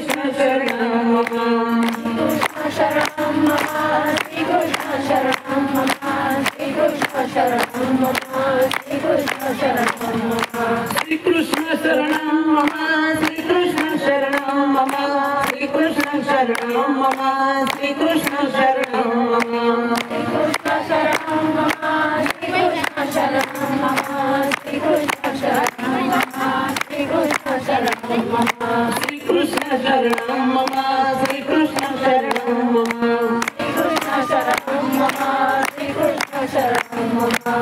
Krishna Sharanam Mama. Sharanam Mama, Shri Krishna Sharanam Mama, Shri Krishna Sharanam Mama, Shri Krishna Sharanam Mama. Shri Krishna Sharanam Mama, Shri Krishna Sharanam Mama, Shri Krishna Sharanam Mama, Shri Krishna Sharanam Mama. Shri Krishna Sharanam Mama, Shri Krishna Sharanam Mama, Shri Krishna Sharanam Mama, Shri Krishna Sharanam Mama. Shri Krishna Sharanam Mama, Shri Krishna Sharanam Mama, Shri Krishna Sharanam Mama, Shri Krishna Sharanam Mama.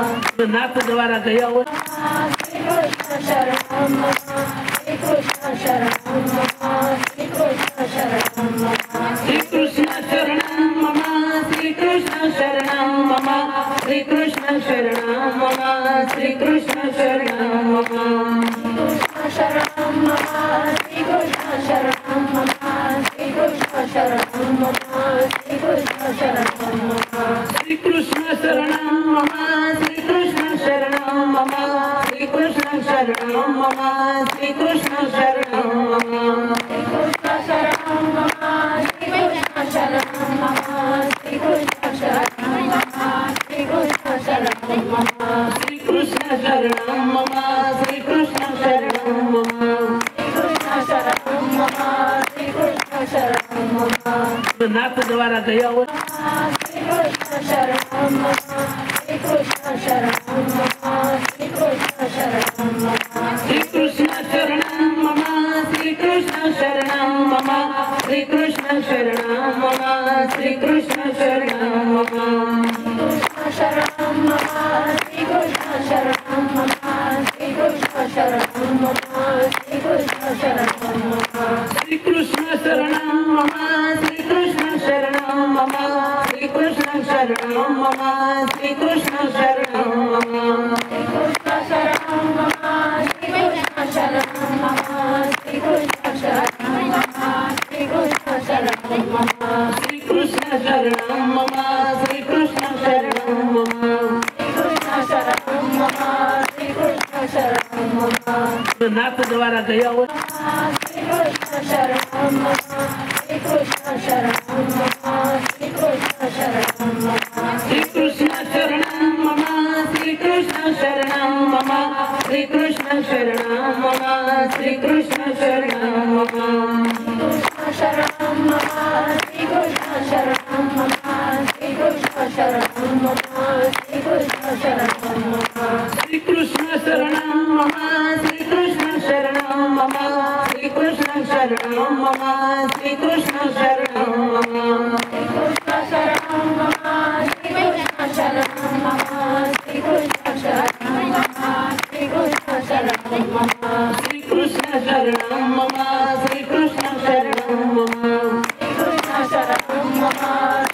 नाथ द्वारा गया हो श्री कृष्ण शरणम मम, श्री कृष्ण शरणम मम, श्री कृष्ण शरणम मम. श्री कृष्ण शरणम मम, श्री कृष्ण शरणम मम, श्री कृष्ण शरणम मम, श्री कृष्ण शरणम मम. कृष्ण शरणम मम, श्री कृष्ण शरणम मम, श्री कृष्ण शरणम मम, श्री कृष्ण शरणम मम. श्री कृष्ण शरणम मम, श्री कृष्ण शरणम मम, श्री कृष्ण शरणम मम, श्री कृष्ण शरणम मम. श्री कृष्ण शरणम मम, श्री कृष्ण शरणम मम, श्री कृष्ण शरणम मम, श्री कृष्ण शरणम मम. श्री कृष्ण शरणम मम, श्री कृष्ण शरणम मम, श्री कृष्ण शरणम मम, श्री कृष्ण शरणम मम. नाथ द्वारा गया हो श्री कृष्ण शरणम मम, श्री कृष्ण शरणम मम, श्री कृष्ण शरणम मम. श्री कृष्ण शरणम मम, श्री कृष्ण शरणम मम, श्री कृष्ण शरणम मम, श्री कृष्ण शरणम मम. कृष्ण शरणम मम, श्री कृष्ण शरणम मम, श्री कृष्ण शरणम मम, श्री कृष्ण शरणम मम. श्री कृष्ण शरणम मम, श्री कृष्ण शरणम मम, श्री कृष्ण शरणम मम, श्री कृष्ण शरणम मम. श्री कृष्ण शरणम मम, श्री कृष्ण शरणम मम, श्री कृष्ण शरणम मम, श्री कृष्ण शरणम मम. श्री कृष्ण शरणम मम, श्री कृष्ण शरणम मम, श्री कृष्ण शरणम मम, श्री कृष्ण शरणम मम. नाथ द्वारा गया हो श्री कृष्ण शरणम मम, श्री कृष्ण शरणम मम, श्री कृष्ण शरणम मम. श्री कृष्ण शरणम मम, श्री कृष्ण शरणम मम, श्री कृष्ण शरणम मम, श्री कृष्ण शरणम मम. कृष्ण शरणम मम, श्री कृष्ण शरणम मम, श्री कृष्ण शरणम मम, श्री कृष्ण शरणम मम. श्री कृष्ण शरणम मम, श्री कृष्ण शरणम मम, श्री कृष्ण शरणम मम, श्री कृष्ण शरणम मम. श्री कृष्ण शरणम मम, श्री कृष्ण शरणम मम, श्री कृष्ण शरणम मम, श्री कृष्ण शरणम मम. श्री कृष्ण शरणम मम, श्री कृष्ण शरणम मम, श्री कृष्ण शरणम मम,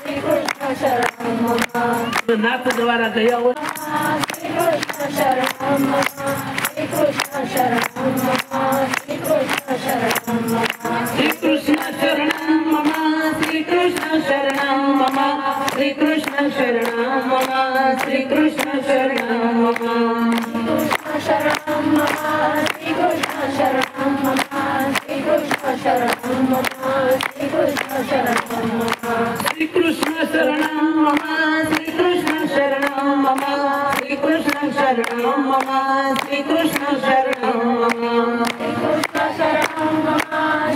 श्री कृष्ण शरणम मम. नाथ द्वारा गया हो श्री कृष्ण शरणम मम, श्री कृष्ण शरणम मम, श्री कृष्ण शरणम मम. श्री कृष्ण शरणम मम, श्री कृष्ण शरणम मम, श्री कृष्ण शरणम मम, श्री कृष्ण शरणम मम. कृष्ण शरणम मम, श्री कृष्ण शरणम मम, श्री कृष्ण शरणम मम, श्री कृष्ण शरणम मम. श्री कृष्ण शरणम मम, श्री कृष्ण शरणम मम, श्री कृष्ण शरणम मम, श्री कृष्ण शरणम मम. श्री कृष्ण शरणम मम,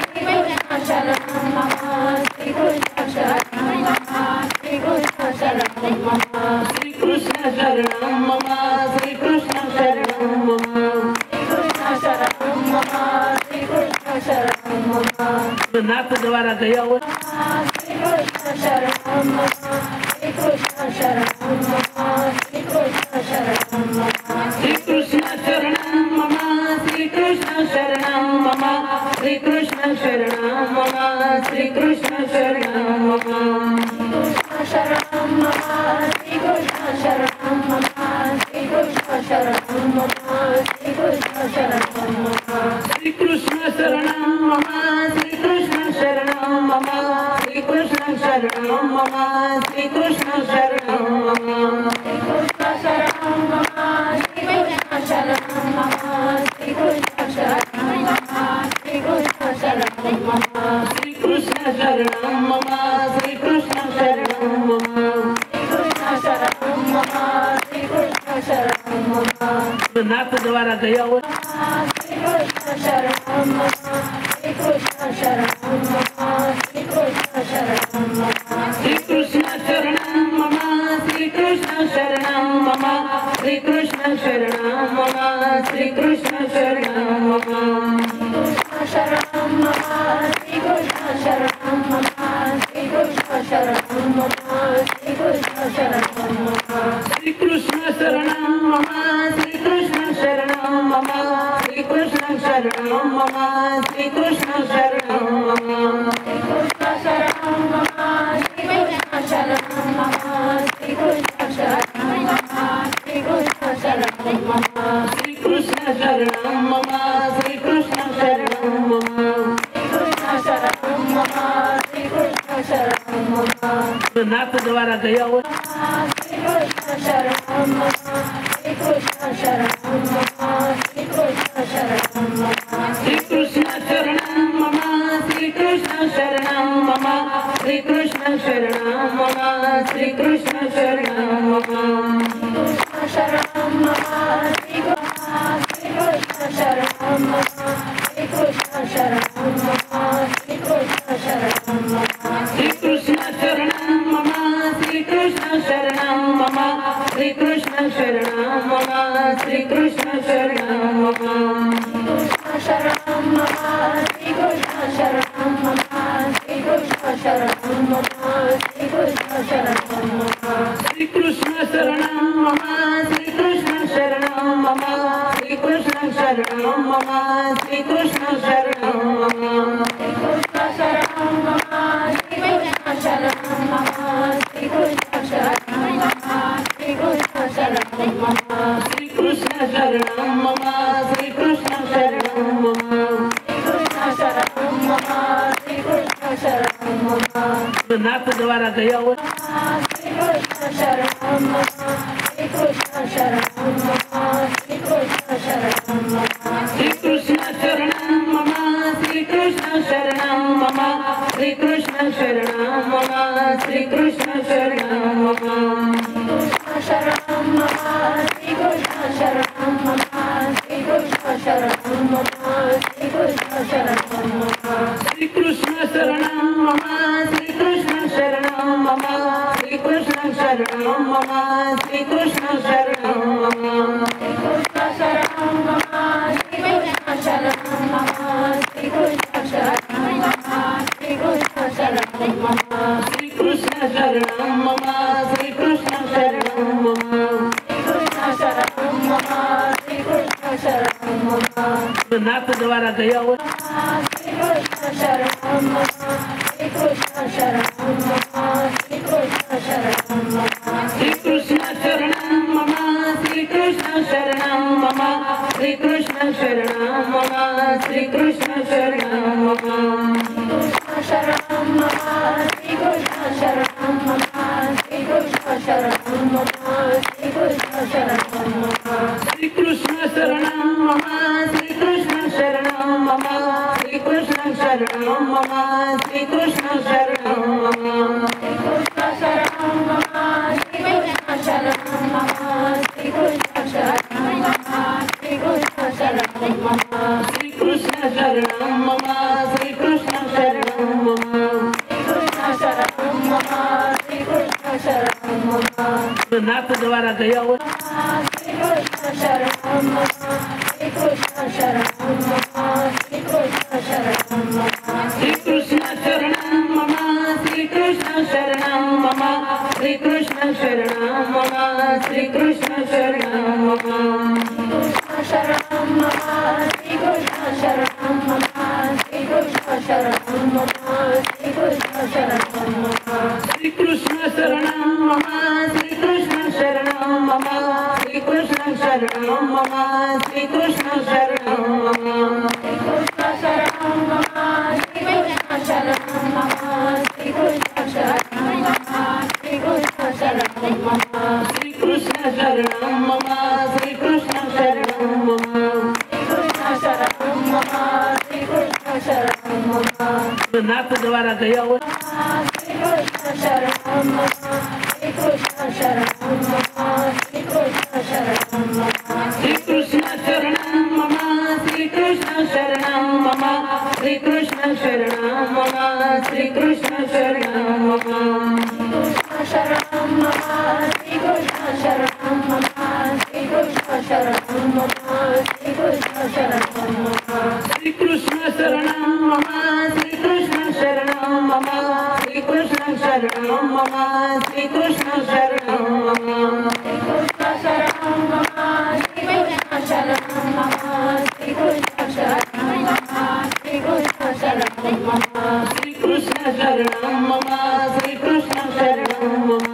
श्री कृष्ण शरणम मम, श्री कृष्ण शरणम मम, श्री कृष्ण शरणम मम. श्री कृष्ण शरणम मम, श्री कृष्ण शरणम मम, श्री कृष्ण शरणम मम, श्री कृष्ण शरणम मम. नाथ द्वारा गया हो श्री कृष्ण शरणम मम, श्री कृष्ण शरणम मम, श्री कृष्ण शरणम मम. श्री कृष्ण शरणम मम, श्री कृष्ण शरणम मम, श्री कृष्ण शरणम मम, श्री कृष्ण शरणम मम. कृष्ण शरणम मम, श्री कृष्ण शरणम मम, श्री कृष्ण शरणम मम, श्री कृष्ण शरणम मम. श्री कृष्ण शरणम मम, श्री कृष्ण शरणम मम, श्री कृष्ण शरणम मम, श्री कृष्ण शरणम मम. श्री कृष्ण शरणम मम, श्री कृष्ण शरणम मम, श्री कृष्ण शरणम मम, श्री कृष्ण शरणम Sri Krishna Sharanam Mama, Sri Krishna Sharanam Mama, Sri Krishna Sharanam Mama. नाथ द्वारा गया हुआ Sri Krishna Sharanam Mama, Sri Krishna Sharanam Mama, Sri Krishna Sharanam Mama. Sri Krishna Sharanam Mama, Sri Krishna Sharanam Mama, Sri Krishna Sharanam Mama, Sri Krishna Sharanam Mama. Sharanam Mama, Sri Krishna Sharanam Mama, Sri Krishna Sharanam Mama, Sri Krishna Sharanam Mama. Sri Krishna Sharanam Mama, Sri Krishna Sharanam Mama, Sri Krishna Sharanam Mama, Sri Krishna Sharanam Mama. Sri Krishna Sharanam Mama, Sri Krishna Sharanam Mama, Sri Krishna Sharanam Mama, Sri Krishna Sharanam Mama. Sri Krishna Sharanam Mama, Sri Krishna Sharanam Mama, Sri Krishna Sharanam Mama, Sri Krishna Sharanam Mama. नाथ द्वारा गया हुआ Sri Krishna Sharanam Mama, Sri Krishna Sharanam Mama, Sri Krishna Sharanam Mama. Sri Krishna Sharanam Mama, Sri Krishna Sharanam Mama, Sri Krishna Sharanam Mama, Sri Krishna Sharanam Mama. Krishna Sharanam Mama, Sri Krishna Sharanam Mama, Sri Krishna Sharanam Mama, Sri Krishna Sharanam Mama. Sri Krishna Sharanam Mama, Sri Krishna Sharanam Mama, Sri Krishna Sharanam Mama, Sri Krishna Sharanam Mama. Krishna Sharanam Mama, Sri Krishna Sharanam Mama, Sri Krishna Sharanam Mama, Sri Krishna Sharanam Mama. Sri Krishna Sharanam Mama, Sri Krishna Sharanam Mama, Sri Krishna Sharanam Mama, Sri Krishna Sharanam Mama. Sri Krishna Sharanam Mama, Sri Krishna Sharanam Mama, Sri Krishna Sharanam Mama, Sri Krishna Sharanam Mama. Sri Krishna Sharanam Mama, Sri Krishna Sharanam Mama, Sri Krishna Sharanam Mama, Sri Krishna Sharanam Mama. नाथ द्वारा गया हुआ Sri Krishna Sharanam Mama, Sri Krishna Sharanam Mama, Sri Krishna Sharanam Mama. Sri Krishna Sharanam Mama, Sri Krishna Sharanam Mama, Sri Krishna Sharanam Mama, Sri Krishna Sharanam Mama. Krishna Sharanam Mama, Sri Krishna Sharanam Mama, Sri Krishna Sharanam Mama, Sri Krishna Sharanam Mama. Sri Krishna Sharanam Mama, Sri Krishna Sharanam Mama, Sri Krishna Sharanam Mama, Sri Krishna Sharanam Mama. Sri Krishna Sharanam Mama, Sri Krishna Sharanam Mama, Sri Krishna Sharanam Mama, Sri Krishna Sharanam Mama. Sri Krishna Sharanam Mama, Sri Krishna Sharanam Mama, Sri Krishna Sharanam Mama, Sri Krishna Sharanam Mama. नाथ द्वारा गया हुआ Sri Krishna Sharanam Mama, Sri Krishna Sharanam Mama, Sri Krishna Sharanam Mama. Sri Krishna Sharanam Mama, Sri Krishna Sharanam Mama, Sri Krishna Sharanam Mama, Sri Krishna Sharanam Mama. Krishna Sharanam Mama, Sri Krishna Sharanam Mama, Sri Krishna Sharanam Mama, Sri Krishna Sharanam Mama. Sri Krishna Sharanam Mama, Sri Krishna Sharanam Mama, Sri Krishna Sharanam Mama, Sri Krishna Sharanam Mama. Sri Krishna Sharanam Mama, Sri Krishna Sharanam Mama, Sri Krishna Sharanam Mama, Sri Krishna Sharanam Mama. Sri Krishna Sharanam Mama, Sri Krishna Sharanam Mama, Sri Krishna Sharanam Mama, Sri Krishna Sharanam Mama. नाथ द्वारा गया हुआ Sri Krishna Sharanam Mama, Sri Krishna Sharanam Mama, Sri Krishna Sharanam Mama. Sri Krishna Sharanam Mama, Sri Krishna Sharanam Mama, Sri Krishna Sharanam Mama, Sri Krishna Sharanam Mama. Krishna Sharanam Mama, Sri Krishna Sharanam Mama, Sri Krishna Sharanam Mama, Sri Krishna Sharanam Mama. Sri Krishna Sharanam Mama, Sri Krishna Sharanam Mama, Sri Krishna Sharanam Mama, Sri Krishna Sharanam Mama. Sri Krishna Sharanam Mama, Sri Krishna Sharanam Mama, Sri Krishna Sharanam Mama, Sri Krishna Sharanam Mama. Sri Krishna Sharanam Mama, Sri Krishna Sharanam Mama, Sri Krishna Sharanam Mama, Sri Krishna Sharanam Mama. नाथ द्वारा गया हुआ श्री कृष्ण शरणं मम श्री कृष्ण शरणं मम श्री कृष्ण शरणं मम श्री कृष्ण शरणं मम श्री कृष्ण शरणं मम श्री कृष्ण शरणं मम श्री कृष्ण शरणं मम कृष्ण शरणं मम श्री कृष्ण शरणं मम श्री कृष्ण शरणं मम श्री कृष्ण शरणं मम श्री कृष्ण शरणं मम श्री कृष्ण शरणं मम श्री कृष्ण शरणं मम श्री कृष्ण शरणं मम कृष्ण शरणं मम श्री कृष्ण शरणं मम श्री कृष्ण शरणं मम श्री कृष्ण शरणं मम श्री कृष्ण शरणं मम श्री कृष्ण शरणं मम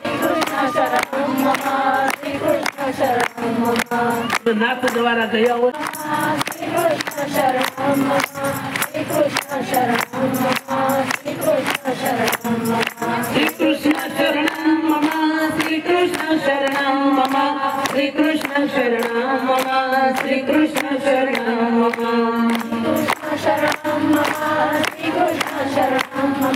कृष्ण शरणं मम श्री कृष्ण शरणं मम नाथ द्वारा गया हुआ श्री कृष्ण शरणं मम श्री कृष्ण शरणं मम श्री कृष्ण शरणं मम श्री कृष्ण शरणं मम श्री कृष्ण शरणं मम श्री कृष्ण शरणं मम श्री कृष्ण शरणं मम कृष्ण शरणं मम श्री कृष्ण शरणं मम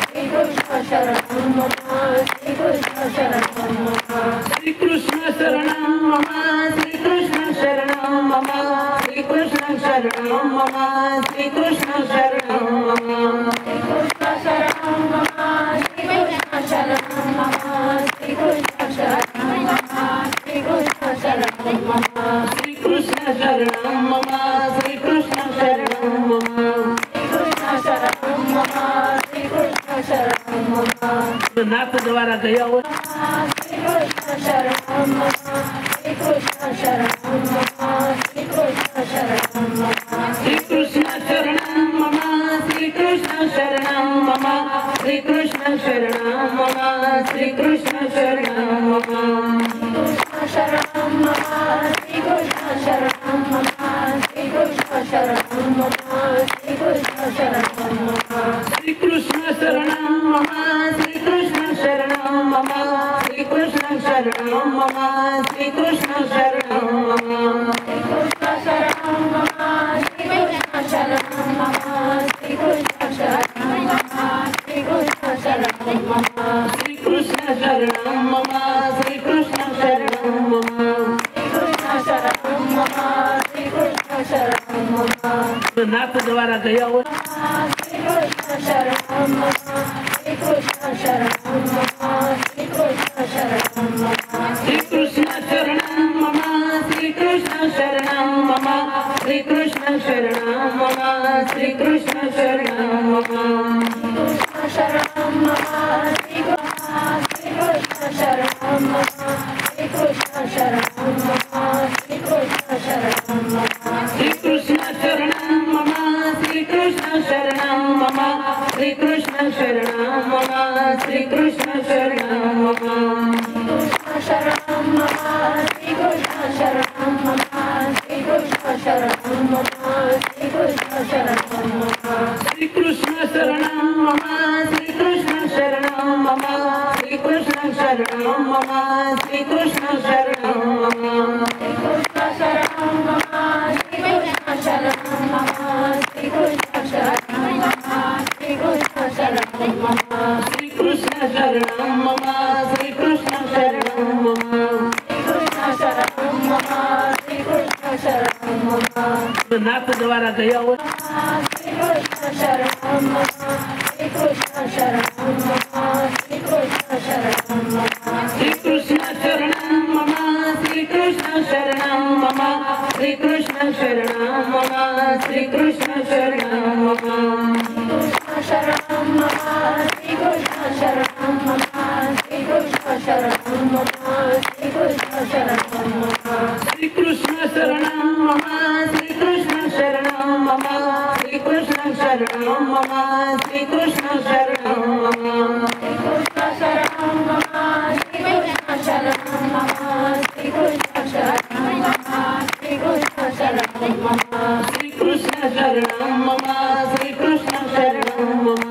श्री कृष्ण शरणं मम श्री कृष्ण शरणं मम श्री कृष्ण शरणं मम श्री कृष्ण शरणं मम श्री कृष्ण शरणं मम श्री कृष्ण शरणं मम कृष्ण शरणं मम श्री कृष्ण शरणं मम श्री कृष्ण शरणं मम श्री कृष्ण शरणं मम श्री कृष्ण शरणं मम श्री कृष्ण शरणं मम कृष्ण शरणं मम श्री कृष्ण शरणं मम नाथ द्वारा गया हुआ श्री कृष्ण शरणं मम श्री कृष्ण शरणं मम श्री कृष्ण शरणं मम श्री कृष्ण शरणं मम श्री कृष्ण शरणं मम श्री कृष्ण शरणं मम श्री कृष्ण शरणं मम कृष्ण शरणं मम श्री कृष्ण शरणं मम श्री कृष्ण शरणं मम श्री कृष्ण शरणं मम श्री कृष्ण शरणं मम श्री कृष्ण शरणं मम श्री कृष्ण शरणं मम श्री कृष्ण शरणं मम कृष्ण शरणं मम श्री कृष्ण शरणं मम श्री कृष्ण शरणं मम श्री कृष्ण शरणं मम श्री कृष्ण शरणं मम श्री कृष्ण शरणं मम कृष्ण शरणं मम श्री कृष्ण शरणं मम नाथ द्वारा गया हुआ श्री कृष्ण शरणं मम श्री कृष्ण शरणं मम श्री कृष्ण शरणं मम श्री कृष्ण शरणं मम श्री कृष्ण शरणं मम श्री कृष्ण शरणं मम श्री कृष्ण शरणं मम कृष्ण शरणं मम श्री कृष्ण शरणं मम श्री कृष्ण शरणं मम श्री कृष्ण शरणं मम श्री कृष्ण शरणं मम श्री कृष्ण शरणं मम श्री कृष्ण शरणं मम श्री कृष्ण शरणं मम कृष्ण शरणं मम श्री कृष्ण शरणं मम श्री कृष्ण शरणं मम श्री कृष्ण शरणं मम श्री कृष्ण शरणं मम श्री कृष्ण शरणं मम श्री कृष्ण शरणं मम श्री कृष्ण शरणं मम कृष्ण शरणं मम श्री कृष्ण शरणं मम श्री कृष्ण शरणं मम श्री कृष्ण शरणं मम श्री कृष्ण शरणं मम श्री कृष्ण शरणं मम कृष्ण शरणं मम श्री कृष्ण शरणं मम नाथ द्वारा गया हुआ श्री कृष्ण शरणं मम श्री कृष्ण शरणं मम श्री कृष्ण शरणं मम श्री कृष्ण शरणं मम श्री कृष्ण शरणं मम श्री कृष्ण शरणं मम श्री कृष्ण शरणं मम कृष्ण शरणं मम श्री कृष्ण शरणं मम श्री कृष्ण शरणं मम श्री कृष्ण शरणं मम श्री कृष्ण शरणं मम श्री कृष्ण शरणं मम श्री कृष्ण शरणं मम श्री कृष्ण शरणं मम कृष्ण शरणं मम श्री कृष्ण शरणं मम श्री कृष्ण शरणं मम श्री कृष्ण शरणं मम श्री कृष्ण शरणं मम श्री कृष्ण शरणं मम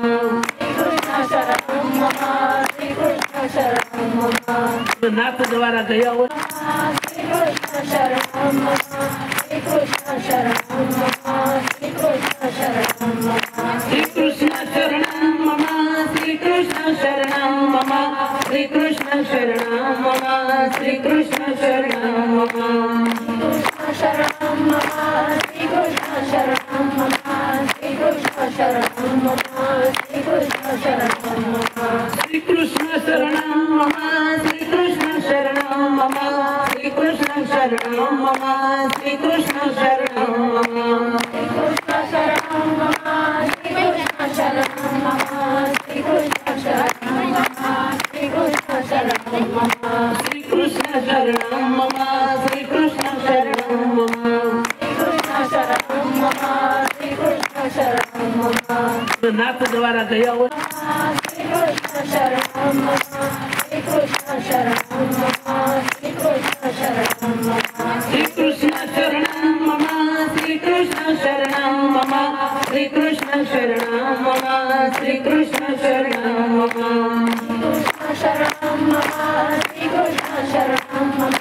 कृष्ण शरणं मम श्री कृष्ण शरणं मम नाथ द्वारा गया हुआ श्री कृष्ण शरणं मम श्री कृष्ण शरणं मम श्री कृष्ण शरणं मम Shri Krishna Sri Krishna Sharanam Mama, Sri Krishna Sharanam Mama, Sri Krishna Sharanam Mama, Sri Krishna Sharanam Mama, Sri Krishna Sharanam Mama, Sri Krishna Sharanam Mama, Sri Krishna Sharanam Mama, Sri Krishna Sharanam Mama, Sri Krishna Sharanam Mama, Sri Krishna Sharanam Mama, Sri Krishna Sharanam Mama, Sri Krishna Sharanam Mama. नाथ द्वारा गया हुआ श्री कृष्ण शरणम मम, श्री कृष्ण शरणम मम, श्री कृष्ण शरणम मम, श्री कृष्ण शरणम मम, श्री कृष्ण शरणम मम, श्री कृष्ण शरणम मम, श्री कृष्ण शरणम मम, कृष्ण शरणम मम, श्री कृष्ण शरणम मम,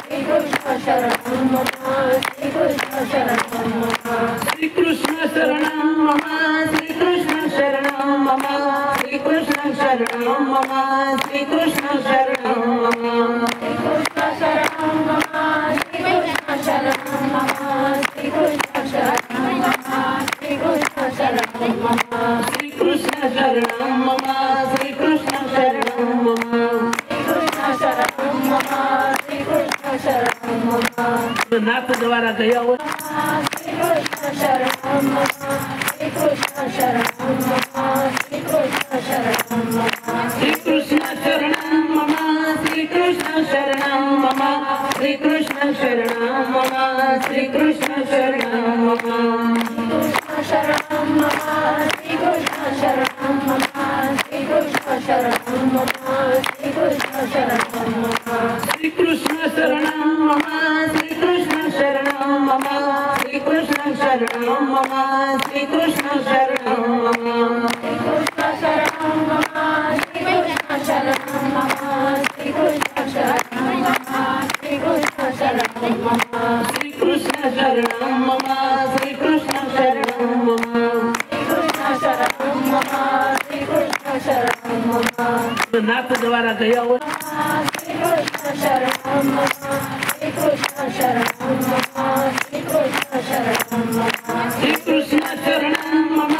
श्री कृष्ण शरणम मम, श्री कृष्ण शरणम मम, श्री कृष्ण शरणम मम, श्री कृष्ण शरणम मम, श्री कृष्ण शरणम मम, श्री कृष्ण शरणम मम, श्री कृष्ण शरणम मम, श्री कृष्ण शरणम मम, श्री कृष्ण शरणम मम, श्री कृष्ण शरणम मम, श्री कृष्ण शरणम मम, श्री कृष्ण शरणम मम, श्री कृष्ण शरणम मम, श्री कृष्ण शरणम मम. नाथ द्वारा गया हुआ श्री कृष्ण शरणम मम, श्री कृष्ण शरणम मम, श्री कृष्ण शरणम मम, श्री कृष्ण शरणम मम, श्री कृष्ण शरणम मम, श्री कृष्ण शरणम मम, श्री कृष्ण शरणम मम, कृष्ण शरणम मम, श्री कृष्ण शरणम मम, श्री कृष्ण शरणम मम, श्री कृष्ण शरणम मम, श्री कृष्ण शरणम मम, श्री कृष्ण शरणम मम, श्री कृष्ण शरणम मम, श्री कृष्ण शरणम मम, श्री कृष्ण शरणम मम, श्री कृष्ण शरणम मम, श्री कृष्ण शरणम मम, श्री कृष्ण शरणम मम, श्री कृष्ण शरणम मम, श्री कृष्ण शरणम मम, श्री कृष्ण शरणम मम, श्री कृष्ण शरणम मम. नाथ द्वारा गया हुआ श्री कृष्ण शरणम मम, श्री कृष्ण शरणम मम, श्री कृष्ण शरणम मम, श्री कृष्ण शरणम मम,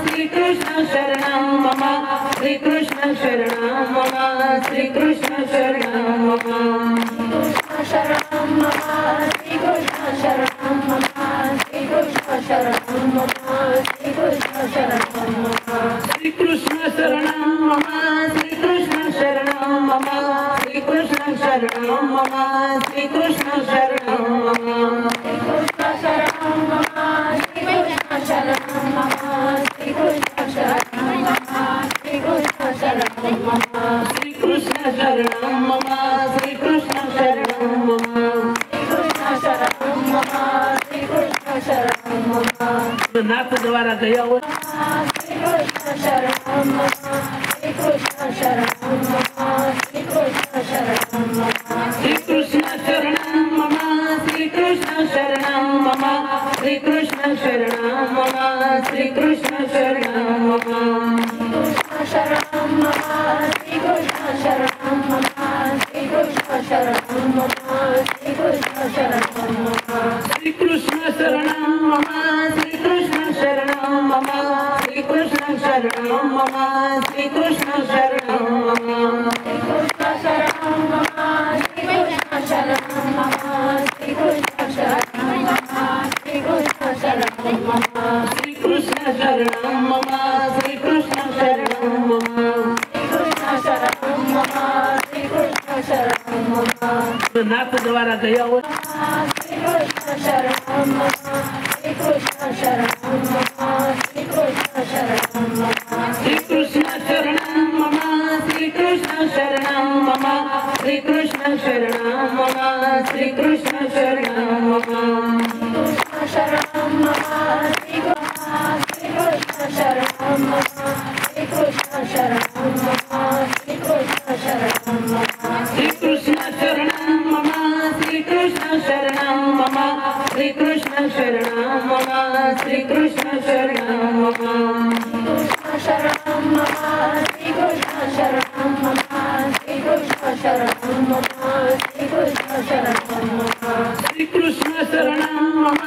श्री कृष्ण शरणम मम, श्री कृष्ण शरणम मम, श्री कृष्ण शरणम मम, कृष्ण शरणम मम, श्री कृष्ण शरणम मम, श्री कृष्ण शरणम मम, श्री कृष्ण शरणम मम, श्री कृष्ण शरणम मम, श्री कृष्ण शरणम मम, श्री कृष्ण शरणम मम, श्री कृष्ण शरणम मम, श्री कृष्ण शरणम मम, श्री कृष्ण शरणम मम, श्री कृष्ण शरणम मम, श्री कृष्ण शरणम मम, श्री कृष्ण शरणम मम, श्री कृष्ण शरणम मम, श्री कृष्ण शरणम मम, श्री कृष्ण शरणम मम. नाथ द्वारा गया हुआ श्री कृष्ण शरणम मम, श्री कृष्ण शरणम मम, श्री कृष्ण शरणम मम, श्री कृष्ण शरणम मम, श्री कृष्ण शरणम मम, श्री कृष्ण शरणम मम, श्री कृष्ण शरणम मम, कृष्ण शरणम मम, श्री कृष्ण शरणम मम, श्री कृष्ण शरणम मम, श्री कृष्ण शरणम मम, श्री कृष्ण शरणम मम, श्री कृष्ण शरणम मम, श्री कृष्ण शरणम मम, श्री कृष्ण शरणम मम, श्री कृष्ण शरणम मम, श्री कृष्ण शरणम मम, श्री कृष्ण शरणम मम, श्री कृष्ण शरणम मम, श्री कृष्ण शरणम मम, श्री कृष्ण शरणम मम, श्री कृष्ण शरणम मम, श्री कृष्ण शरणम मम. नाथ द्वारा गया हुआ श्री कृष्ण शरणम मम, श्री कृष्ण शरणम मम, श्री कृष्ण शरणम मम, श्री कृष्ण शरणम मम, श्री कृष्ण शरणम मम, श्री कृष्ण शरणम मम, श्री कृष्ण शरणम मम, कृष्ण शरणम मम, श्री कृष्ण शरणम मम, श्री कृष्ण शरणम मम, श्री कृष्ण शरणम मम, श्री कृष्ण शरणम मम, श्री कृष्ण शरणम मम, श्री कृष्ण शरणम मम, श्री कृष्ण शरणम मम, कृष्ण शरणम मम, श्री कृष्ण शरणम मम, श्री कृष्ण शरणम मम, श्री कृष्ण शरणम मम, श्री कृष्ण शरणम मम,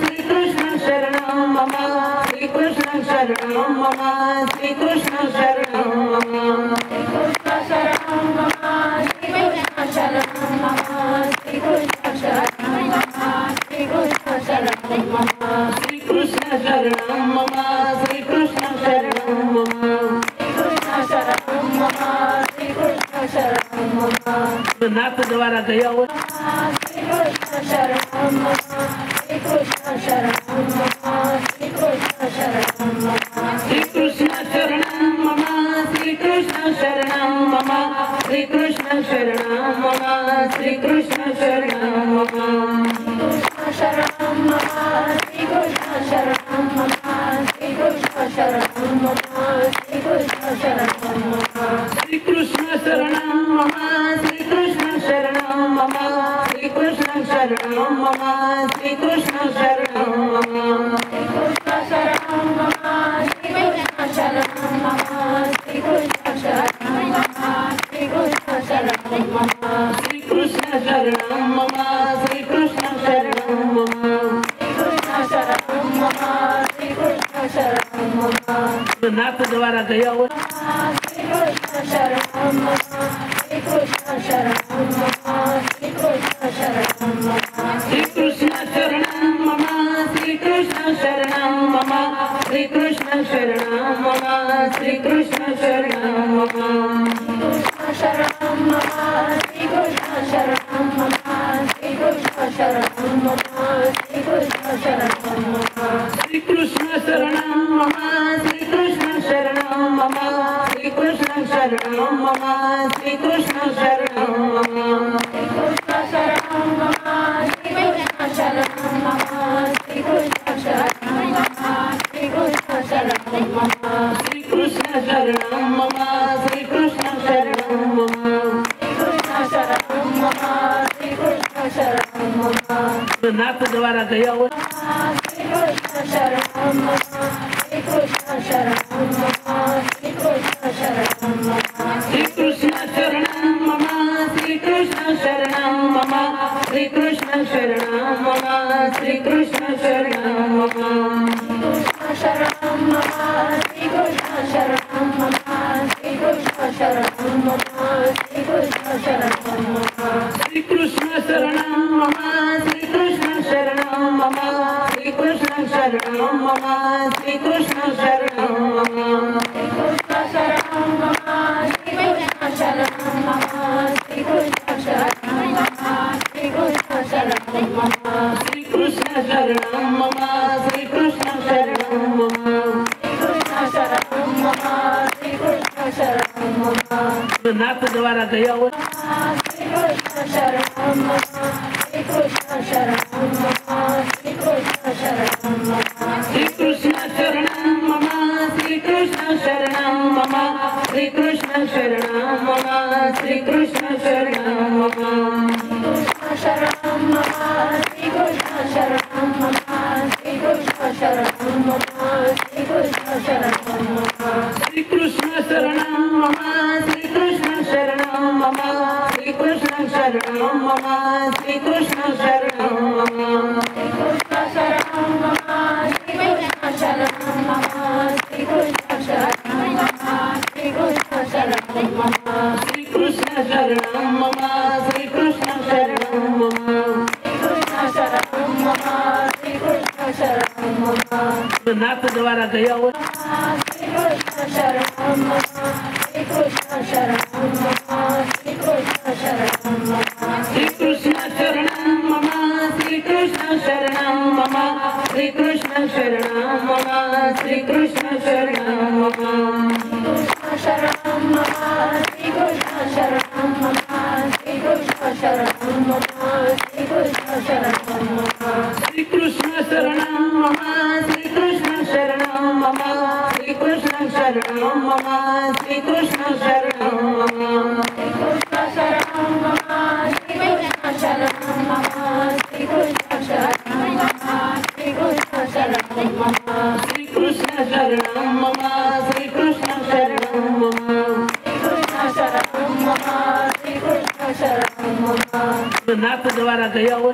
श्री कृष्ण शरणम मम, श्री कृष्ण शरणम मम, Sri Krishna Sharanam Mama Sri Krishna Sharanam Mama Sri Krishna Sharanam Mama Sri Krishna Sharanam Mama Sri Krishna Sharanam Mama Sri Krishna Sharanam Mama Sri Krishna Sharanam Mama नाथ द्वारा गया हुआ श्री कृष्ण शरणम श्री कृष्ण शरणम श्री कृष्ण शरणम श्री कृष्ण शरणम मम श्री कृष्ण शरणम मम श्री कृष्ण शरणम मम श्री कृष्ण शरणम मम शरणम मम श्री कृष्ण शरणम मम श्री कृष्ण शरणम मम श्री कृष्ण शरणम मम श्री कृष्ण शरणम मम श्री कृष्ण शरणम मम श्री कृष्ण शरणम मम श्री कृष्ण शरणम मम श्री कृष्ण शरणम मम श्री कृष्ण शरणम मम श्री कृष्ण शरणम मम श्री कृष्ण शरणम मम श्री कृष्ण शरणम मम श्री कृष्ण शरणम मम श्री कृष्ण शरणम मम श्री कृष्ण शरणम मम नाथ द्वारा गया हुआ श्री कृष्ण शरणम मम श्री कृष्ण शरणम मम श्री कृष्ण शरणम मम श्री कृष्ण शरणम मम श्री कृष्ण शरणम मम श्री कृष्ण शरणम मम श्री कृष्ण शरणम मम कृष्ण शरणम मम श्री कृष्ण शरणम मम श्री कृष्ण शरणम मम श्री कृष्ण शरणम मम श्री कृष्ण शरणम मम श्री कृष्ण शरणम मम श्री कृष्ण शरणम मम श्री कृष्ण शरणम मम श्री कृष्ण शरणम मम श्री कृष्ण शरणम मम श्री कृष्ण शरणम मम श्री कृष्ण शरणम मम श्री कृष्ण शरणम मम श्री कृष्ण शरणम मम श्री कृष्ण शरणम मम श्री कृष्ण शरणम मम नाथ द्वारा गया हुआ श्री कृष्ण शरणम मम श्री कृष्ण शरणम मम श्री कृष्ण शरणम मम श्री कृष्ण शरणम मम श्री कृष्ण शरणम मम श्री कृष्ण शरणम मम श्री कृष्ण शरणम मम कृष्ण शरणम मम श्री कृष्ण शरणम मम श्री कृष्ण शरणम मम श्री कृष्ण शरणम मम श्री कृष्ण शरणम मम श्री कृष्ण शरणम मम श्री कृष्ण शरणम मम श्री कृष्ण शरणम मम श्री कृष्ण शरणम मम श्री कृष्ण शरणम मम श्री कृष्ण शरणम मम श्री कृष्ण शरणम मम श्री कृष्ण शरणम मम श्री कृष्ण शरणम मम श्री कृष्ण शरणम मम श्री कृष्ण शरणम मम नाथ द्वारा गया हुआ श्री कृष्ण शरणम मम श्री कृष्ण शरणम मम श्री कृष्ण शरणम मम श्री कृष्ण शरणम मम श्री कृष्ण शरणम मम श्री कृष्ण शरणम मम श्री कृष्ण शरणम मम कृष्ण शरणम मम श्री कृष्ण शरणम मम श्री कृष्ण शरणम मम श्री कृष्ण शरणम मम श्री कृष्ण शरणम मम श्री कृष्ण शरणम मम श्री कृष्ण शरणम मम श्री कृष्ण शरणम मम श्री कृष्ण शरणम मम श्री कृष्ण शरणम मम श्री कृष्ण शरणम मम श्री कृष्ण शरणम मम श्री कृष्ण शरणम मम श्री कृष्ण शरणम मम श्री कृष्ण शरणम मम श्री कृष्ण शरणम मम नाथ द्वारा गया हुआ श्री कृष्ण शरणम मम श्री कृष्ण शरणम मम श्री कृष्ण शरणम मम श्री कृष्ण शरणम मम श्री कृष्ण शरणम मम श्री कृष्ण शरणम मम श्री कृष्ण शरणम मम कृष्ण शरणम मम श्री कृष्ण शरणम मम श्री कृष्ण शरणम मम श्री कृष्ण शरणम मम श्री कृष्ण शरणम मम श्री कृष्ण शरणम मम श्री कृष्ण शरणम मम श्री कृष्ण शरणम मम श्री कृष्ण शरणम मम श्री कृष्ण शरणम मम श्री कृष्ण शरणम मम श्री कृष्ण शरणम मम श्री कृष्ण शरणम मम श्री कृष्ण शरणम मम श्री कृष्ण शरणम मम श्री कृष्ण शरणम मम नाथ द्वारा गया हुआ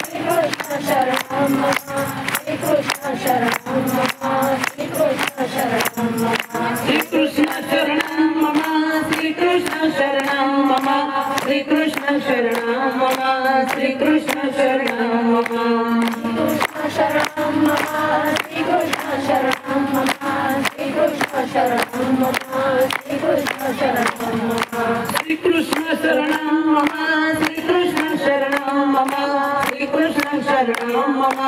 श्री कृष्ण शरणम मम श्री कृष्ण शरणम मम श्री कृष्ण शरणम मम శ్రీకృష్ణ శరణం మమ శరణం మమ శ్రీకృష్ణ శరణం మమ శ్రీకృష్ణ శరణం మమ శ్రీకృష్ణ శరణం మమ శ్రీకృష్ణ శరణం మమ శ్రీకృష్ణ శరణం మమ శ్రీకృష్ణ శరణం మమ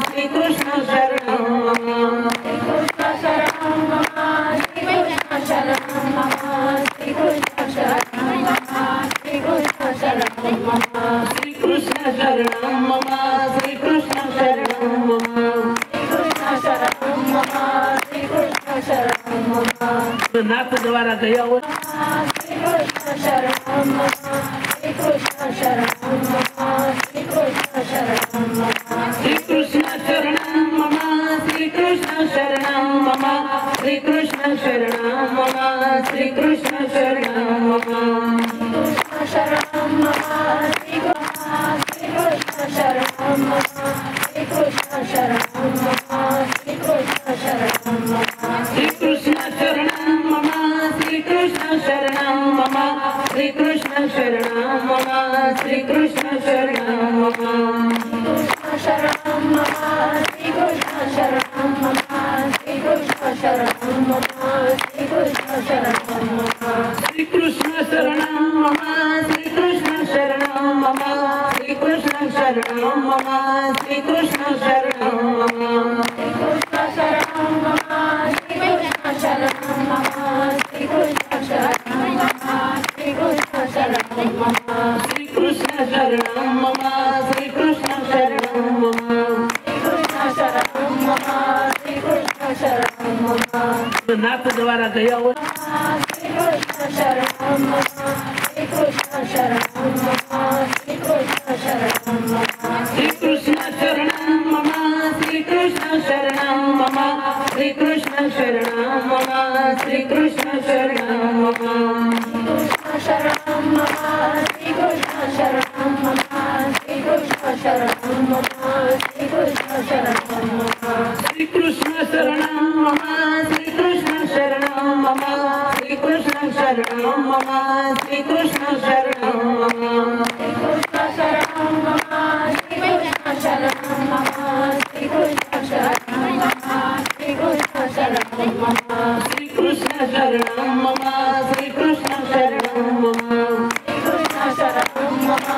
శ్రీకృష్ణ శరణం మమ శ్రీకృష్ణ శరణం మమ శ్రీకృష్ణ శరణం మమ శ్రీకృష్ణ శరణం మమ శ్రీకృష్ణ శరణం మమ శ్రీకృష్ణ శరణం మమ శ్రీకృష్ణ శరణం మమ శ్రీకృష్ణ శరణం మమ శ్రీకృష్ణ శరణం మమ नाथ द्वारा गया हो श्रीकृष्ण शरणं मम श्रीकृष्ण शरणं मम श्रीकृष्ण शरणं मम श्रीकृष्ण शरणं मम श्रीकृष्ण शरणं मम श्रीकृष्ण शरणं मम श्रीकृष्ण शरणं मम कृष्ण शरणं मम श्रीकृष्ण शरणं मम श्रीकृष्ण शरणं मम श्रीकृष्ण शरणं मम श्रीकृष्ण शरणं मम श्रीकृष्ण शरणं मम श्रीकृष्ण शरणं मम श्रीकृष्ण शरणं मम कृष्ण शरणं मम श्रीकृष्ण शरणं मम श्रीकृष्ण शरणं मम श्रीकृष्ण शरणं मम श्रीकृष्ण शरणं मम श्रीकृष्ण शरणं मम श्रीकृष्ण शरणं मम श्रीकृष्ण शरणं मम श्रीकृष्ण शरणं मम श्रीकृष्ण शरणं मम श्रीकृष्ण शरणं मम श्रीकृष्ण शरणं मम श्रीकृष्ण शरणं मम श्रीकृष्ण शरणं मम श्रीकृष्ण शरणं मम श्रीकृष्ण शरणं मम नाथ द्वारा गया हो श्रीकृष्ण शरणं मम श्रीकृष्ण शरणं मम श्रीकृष्ण शरणं मम श्रीकृष्ण शरणं मम श्रीकृष्ण शरणं मम श्रीकृष्ण शरणं मम श्रीकृष्ण शरणं मम कृष्ण शरणं मम श्रीकृष्ण शरणं मम श्रीकृष्ण शरणं मम श्रीकृष्ण शरणं मम श्रीकृष्ण शरणं मम श्रीकृष्ण शरणं मम श्रीकृष्ण शरणं मम श्रीकृष्ण शरणं मम श्रीकृष्ण शरणं मम श्रीकृष्ण शरणं मम श्रीकृष्ण शरणं मम श्रीकृष्ण शरणं मम श्रीकृष्ण शरणं मम श्रीकृष्ण शरणं मम श्रीकृष्ण शरणं मम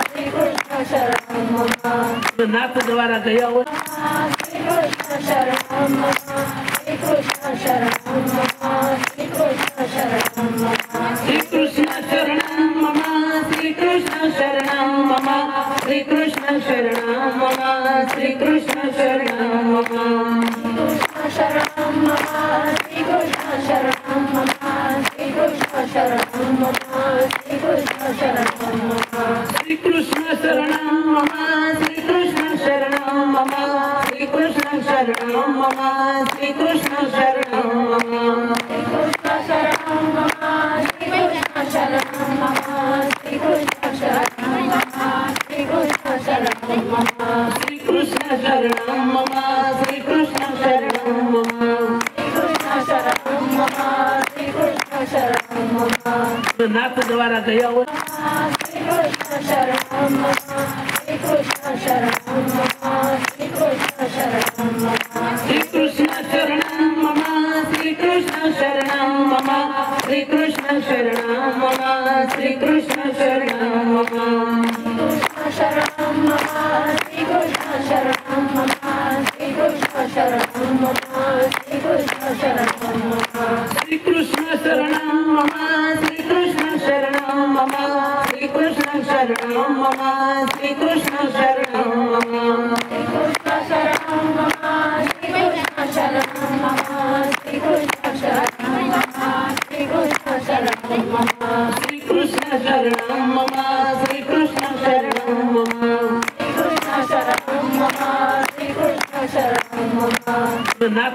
श्रीकृष्ण शरणं मम नाथ द्वारा गया हो श्रीकृष्ण शरणं मम श्रीकृष्ण शरणं मम श्रीकृष्ण शरणं मम श्रीकृष्ण शरणं मम श्रीकृष्ण शरणं मम श्रीकृष्ण शरणं मम श्रीकृष्ण शरणं मम कृष्ण शरणं मम श्रीकृष्ण शरणं मम श्रीकृष्ण शरणं मम श्रीकृष्ण शरणं मम श्रीकृष्ण शरणं मम श्रीकृष्ण शरणं मम श्रीकृष्ण शरणं मम श्रीकृष्ण शरणं मम कृष्ण शरणं मम श्रीकृष्ण शरणं मम श्रीकृष्ण शरणं मम श्रीकृष्ण शरणं मम श्रीकृष्ण शरणं मम श्रीकृष्ण शरणं मम कृष्ण शरणं मम श्रीकृष्ण शरणं मम नाथ द्वारा गया हो श्रीकृष्ण शरणं मम श्रीकृष्ण शरणं मम श्रीकृष्ण शरणं मम श्रीकृष्ण शरणं मम श्रीकृष्ण शरणं मम श्रीकृष्ण शरणं मम श्रीकृष्ण शरणं मम कृष्ण शरणं मम श्रीकृष्ण शरणं मम श्रीकृष्ण शरणं मम श्रीकृष्ण शरणं मम श्रीकृष्ण शरणं मम श्रीकृष्ण शरणं मम श्रीकृष्ण शरणं मम श्रीकृष्ण शरणं मम कृष्ण शरणं मम श्रीकृष्ण शरणं मम श्रीकृष्ण शरणं मम श्रीकृष्ण शरणं मम श्रीकृष्ण शरणं मम श्रीकृष्ण शरणं मम कृष्ण शरणं मम श्रीकृष्ण शरणं मम नाथ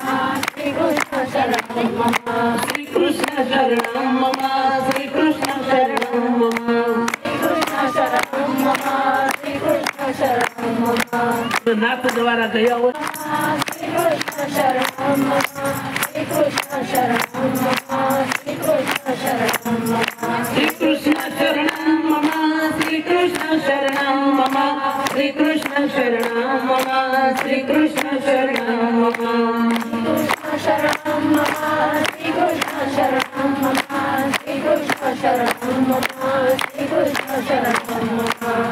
शरणं मम श्री कृष्ण शरणं मम नाथ द्वारा गया हुआ श्री कृष्ण शरणं मम श्री कृष्ण शरणं मम श्री कृष्ण शरणं मम श्री कृष्ण शरणं मम श्री कृष्ण शरणं मम श्री कृष्ण शरणं मम श्री कृष्ण शरणं मम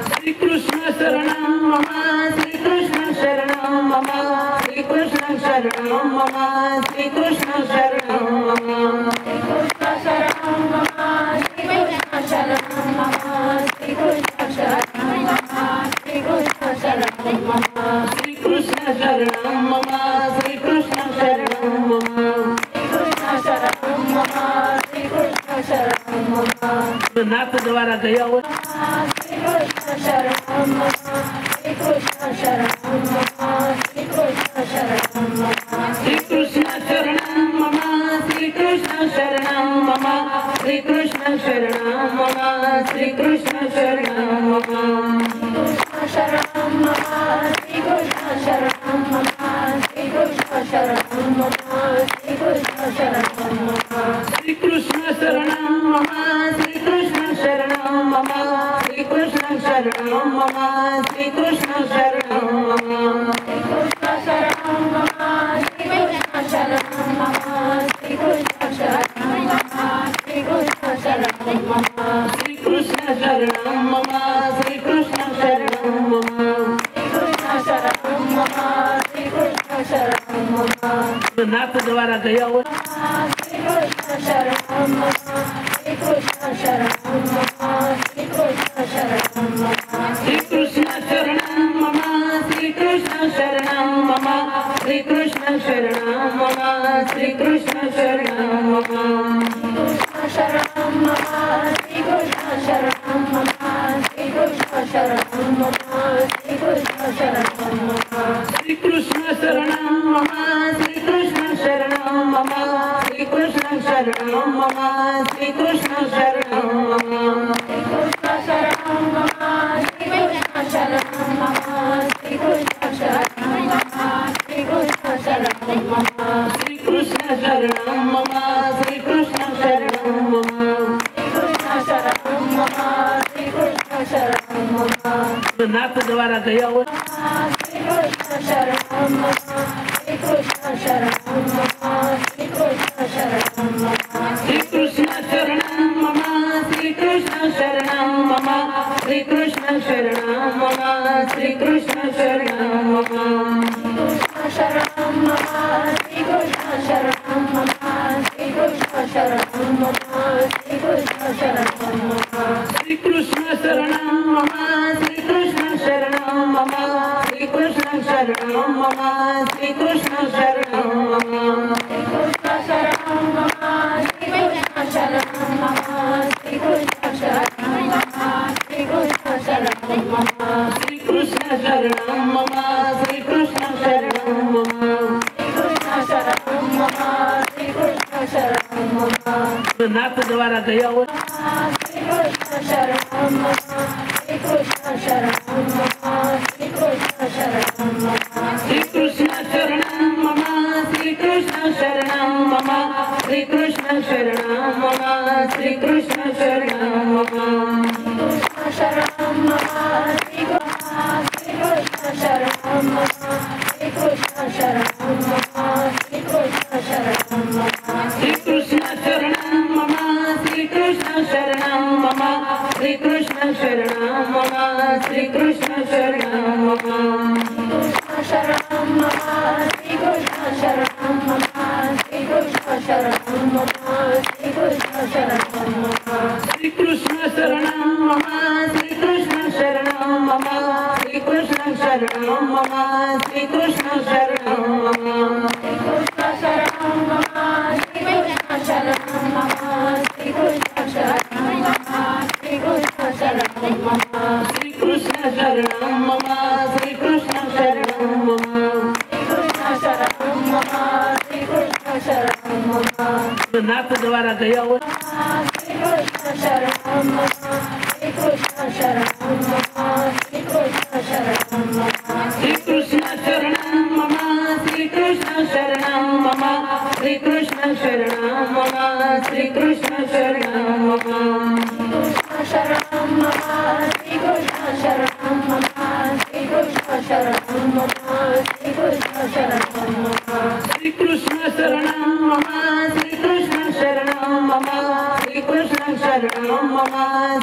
श्री कृष्ण शरणं मम श्री कृष्ण शरणं मम श्री कृष्ण शरणं मम नाथ द्वारा गया हुआ श्री कृष्ण शरणं मम श्री कृष्ण शरणं मम श्री कृष्ण शरणं मम श्री कृष्ण शरणं मम श्री कृष्ण शरणं मम श्री कृष्ण शरणं मम श्री कृष्ण शरणं मम श्री कृष्ण शरणं मम श्री कृष्ण शरणं मम श्री कृष्ण शरणं मम नाथ द्वारा गया हुआ श्री कृष्ण शरणं मम श्री कृष्ण शरणं मम श्री कृष्ण शरणं मम श्री कृष्ण शरणं मम श्री कृष्ण शरणं मम श्री कृष्ण शरणं मम श्री कृष्ण शरणं मम श्री कृष्ण शरणं मम श्री कृष्ण शरणं मम श्री कृष्ण शरणं मम नाथ द्वारा गया हुआ श्री कृष्ण शरणं मम श्री कृष्ण शरणं मम श्री कृष्ण शरणं मम श्री कृष्ण शरणं मम श्री कृष्ण शरणं मम श्री कृष्ण शरणं मम श्री कृष्ण शरणं मम श्री कृष्ण शरणं मम श्री कृष्ण शरणं मम श्री कृष्ण शरणं मम नाथ द्वारा गया हुआ श्री कृष्ण शरणं मम श्री कृष्ण शरणं मम श्री कृष्ण शरणं मम श्री कृष्ण शरणं मम श्री कृष्ण शरणं मम श्री कृष्ण शरणं मम श्री कृष्ण शरणं मम श्री कृष्ण शरणं मम श्री कृष्ण शरणं मम श्री कृष्ण शरणं मम श्री कृष्ण शरणं मम श्री कृष्ण शरणं मम श्री कृष्ण शरणं मम श्री कृष्ण शरणं मम नाथ द्वारा गया हुआ श्री कृष्ण शरणं मम श्री कृष्ण शरणं मम श्री कृष्ण शरणं मम श्री कृष्ण शरणं मम श्री कृष्ण शरणं मम श्री कृष्ण शरणं मम श्री कृष्ण शरणं मम कृष्ण शरणं मम श्री कृष्ण शरणं मम श्री कृष्ण शरणं मम श्री कृष्ण शरणं मम श्री कृष्ण शरणं मम श्री कृष्ण शरणं मम श्री कृष्ण शरणं मम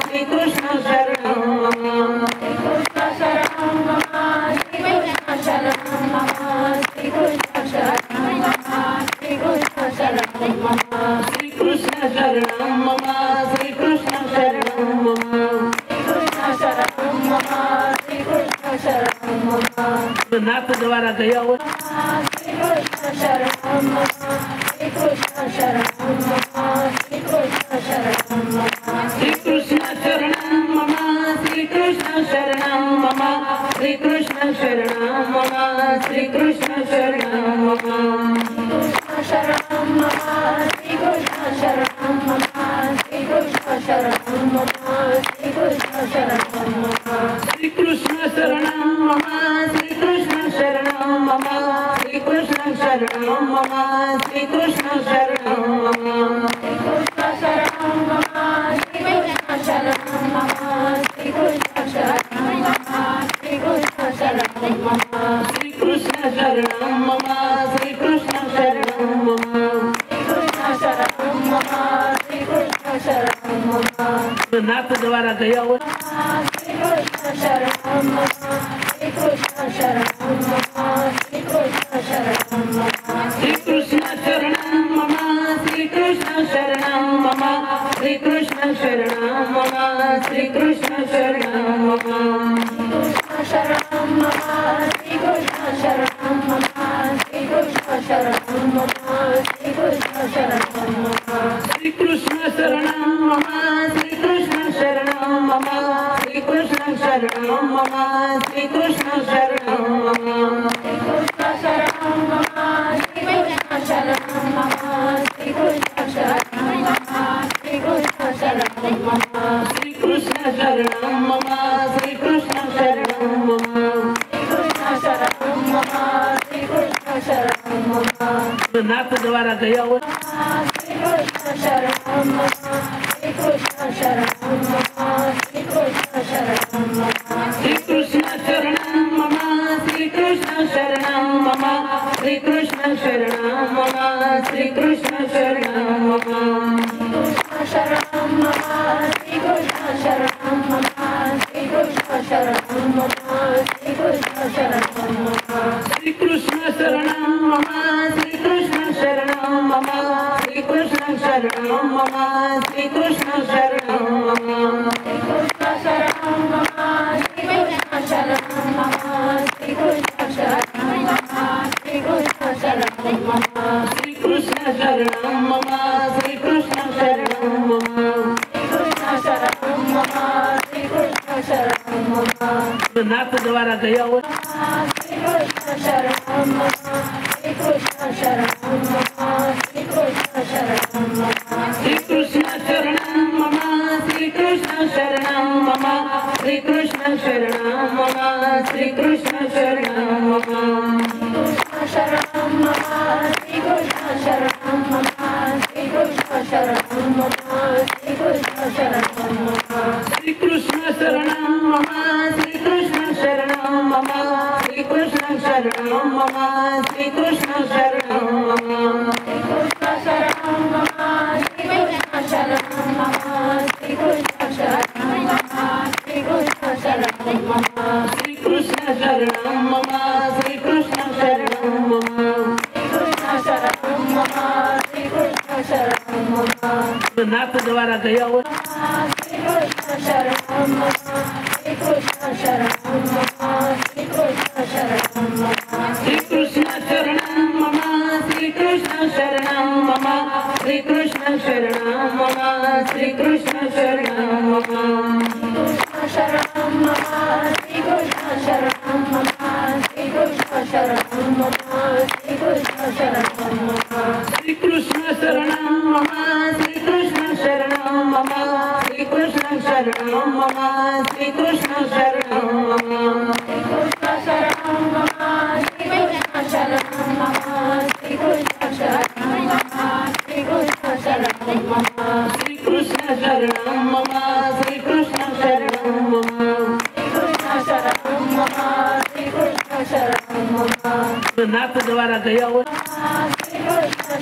श्री कृष्ण शरणं मम कृष्ण शरणं मम श्री कृष्ण शरणं मम श्री कृष्ण शरणं मम श्री कृष्ण शरणं मम श्री कृष्ण शरणं मम श्री कृष्ण शरणं मम कृष्ण शरणं मम श्री कृष्ण शरणं मम नाथ द्वारा गया हुआ श्री कृष्ण शरणं मम श्री कृष्ण शरणं मम श्री कृष्ण शरणं मम श्री कृष्ण शरणं मम श्री कृष्ण शरणं मम श्री कृष्ण शरणं मम श्री कृष्ण शरणं मम कृष्ण शरणं मम श्री कृष्ण शरणं मम श्री कृष्ण शरणं मम श्री कृष्ण शरणं मम श्री कृष्ण शरणं मम श्री कृष्ण शरणं मम श्री कृष्ण शरणं मम श्री कृष्ण शरणं मम कृष्ण शरणं मम श्री कृष्ण शरणं मम श्री कृष्ण शरणं मम श्री कृष्ण शरणं मम श्री कृष्ण शरणं मम श्री कृष्ण शरणं मम कृष्ण शरणं मम श्री कृष्ण शरणं मम नाथ द्वारा गया हुआ श्री कृष्ण शरणं मम श्री कृष्ण शरणं मम श्री कृष्ण शरणं मम श्री कृष्ण शरणं मम श्री कृष्ण शरणं मम श्री कृष्ण शरणं मम श्री कृष्ण शरणं मम कृष्ण शरणं मम श्री कृष्ण शरणं मम श्री कृष्ण शरणं मम श्री कृष्ण शरणं मम श्री कृष्ण शरणं मम श्री कृष्ण शरणं मम श्री कृष्ण शरणं मम श्री कृष्ण शरणं मम कृष्ण शरणं मम श्री कृष्ण शरणं मम श्री कृष्ण शरणं मम श्री कृष्ण शरणं मम श्री कृष्ण शरणं मम श्री कृष्ण शरणं मम कृष्ण शरणं मम श्री कृष्ण शरणं मम नाथ द्वारा गया हुआ श्री कृष्ण शरणं मम श्री कृष्ण शरणं मम श्री कृष्ण शरणं मम श्री कृष्ण शरणं मम श्री कृष्ण शरणं मम श्री कृष्ण शरणं मम श्री कृष्ण शरणं मम कृष्ण शरणं मम श्री कृष्ण शरणं मम श्री कृष्ण शरणं मम श्री कृष्ण शरणं मम श्री कृष्ण शरणं मम श्री कृष्ण शरणं मम श्री कृष्ण शरणं मम श्री कृष्ण शरणं मम कृष्ण शरणं मम श्री कृष्ण शरणं मम श्री कृष्ण शरणं मम श्री कृष्ण शरणं मम श्री कृष्ण शरणं मम श्री कृष्ण शरणं मम कृष्ण शरणं मम श्री कृष्ण शरणं मम नाथ द्वारा गया हुआ श्री कृष्ण शरणं मम श्री कृष्ण शरणं मम श्री कृष्ण शरणं मम श्री कृष्ण शरणं मम श्री कृष्ण शरणं मम श्री कृष्ण शरणं मम श्री कृष्ण शरणं मम कृष्ण शरणं मम श्री कृष्ण शरणं मम श्री कृष्ण शरणं मम श्री कृष्ण शरणं मम श्री कृष्ण शरणं मम श्री कृष्ण शरणं मम श्री कृष्ण शरणं मम श्री कृष्ण शरणं मम कृष्ण शरणं मम श्री कृष्ण शरणं मम श्री कृष्ण शरणं मम श्री कृष्ण शरणं मम श्री कृष्ण शरणं मम श्री कृष्ण शरणं मम कृष्ण शरणं मम श्री कृष्ण शरणं मम नाथ द्वारा गया हुआ श्री कृष्ण शरणं मम श्री कृष्ण शरणं मम श्री कृष्ण शरणं मम श्री कृष्ण शरणं मम श्री कृष्ण शरणं मम श्री कृष्ण शरणं मम श्री कृष्ण शरणं मम कृष्ण शरणं मम श्री कृष्ण शरणं मम श्री कृष्ण शरणं मम श्री कृष्ण शरणं मम श्री कृष्ण शरणं मम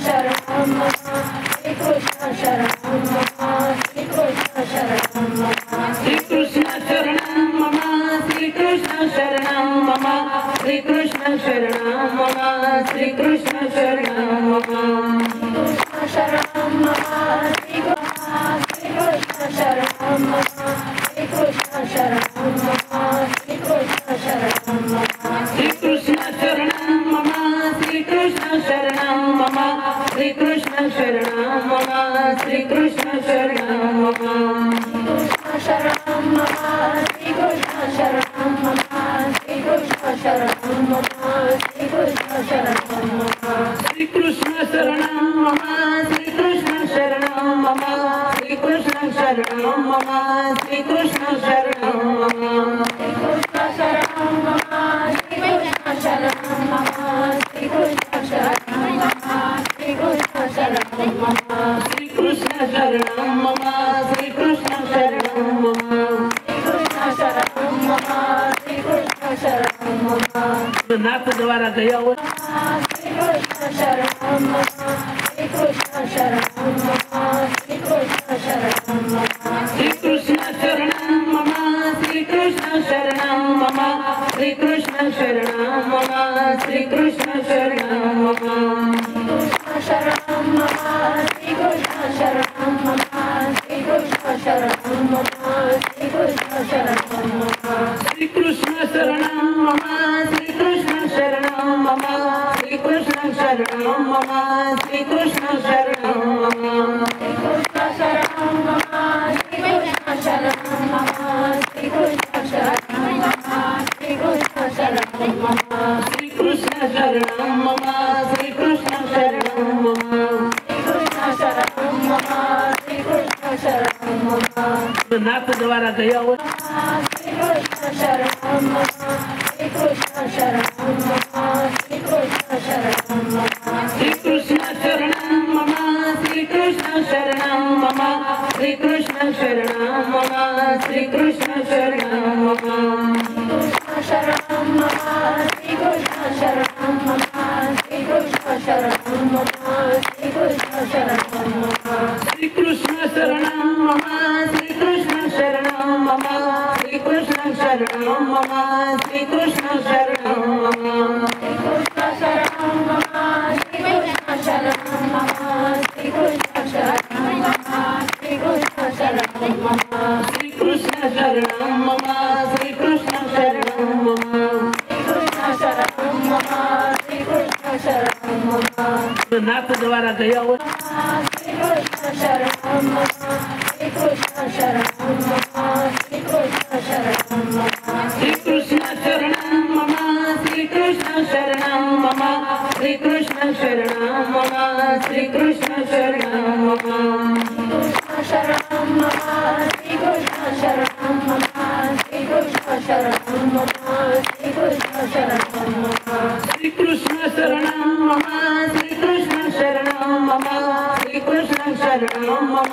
शरणं मम श्री कृष्ण शरणं मम श्री कृष्ण शरणं मम श्री कृष्ण शरणं मम श्री कृष्ण शरणं मम श्री कृष्ण शरणं मम श्री कृष्ण शरणं मम कृष्ण शरणं मम श्री कृष्ण शरणं मम श्री कृष्ण शरणं मम श्री कृष्ण शरणं मम श्री कृष्ण शरणं मम श्री कृष्ण शरणं मम श्री कृष्ण शरणं मम श्री कृष्ण शरणं मम कृष्ण शरणं मम श्री कृष्ण शरणं मम श्री कृष्ण शरणं मम श्री कृष्ण शरणं मम श्री कृष्ण शरणं मम श्री कृष्ण शरणं मम श्री कृष्ण शरणं मम श्री कृष्ण शरणं मम कृष्ण शरणं मम श्री कृष्ण शरणं मम श्री कृष्ण शरणं मम श्री कृष्ण शरणं मम श्री कृष्ण शरणं मम श्री कृष्ण शरणं मम कृष्ण शरणं मम श्री कृष्ण शरणं मम नाथ द्वारा गया हुआ श्री कृष्ण शरणं मम श्री कृष्ण शरणं मम श्री कृष्ण शरणं मम श्री कृष्ण शरणं मम श्री कृष्ण शरणं मम श्री कृष्ण शरणं मम श्री कृष्ण शरणं मम कृष्ण शरणं मम श्री कृष्ण शरणं मम श्री कृष्ण शरणं मम श्री कृष्ण शरणं मम श्री कृष्ण शरणं मम श्री कृष्ण शरणं मम श्री कृष्ण शरणं मम श्री कृष्ण शरणं मम कृष्ण शरणं मम श्री कृष्ण शरणं मम श्री कृष्ण शरणं मम श्री कृष्ण शरणं मम श्री कृष्ण शरणं मम श्री कृष्ण शरणं मम कृष्ण शरणं मम श्री कृष्ण शरणं मम नाथ द्वारा गया हुआ श्री कृष्ण शरणं मम श्री कृष्ण शरणं मम श्री कृष्ण शरणं मम श्री कृष्ण शरणं मम श्री कृष्ण शरणं मम श्री कृष्ण शरणं मम श्री कृष्ण शरणं मम कृष्ण शरणं मम श्री कृष्ण शरणं मम श्री कृष्ण शरणं मम श्री कृष्ण शरणं मम श्री कृष्ण शरणं मम श्री कृष्ण शरणं मम श्री कृष्ण शरणं मम श्री कृष्ण शरणं मम कृष्ण शरणं मम श्री कृष्ण शरणं मम श्री कृष्ण शरणं मम श्री कृष्ण शरणं मम श्री कृष्ण शरणं मम श्री कृष्ण शरणं मम कृष्ण शरणं मम श्री कृष्ण शरणं मम नाथ द्वारा गया हुआ श्री कृष्ण शरणं मम श्री कृष्ण शरणं मम श्री कृष्ण शरणं मम श्री कृष्ण शरणं मम श्री कृष्ण शरणं मम श्री कृष्ण शरणं मम श्री कृष्ण शरणं मम कृष्ण शरणं मम श्री कृष्ण शरणं मम श्री कृष्ण शरणं मम श्री कृष्ण शरणं मम श्री कृष्ण शरणं मम श्री कृष्ण शरणं मम श्री कृष्ण शरणं मम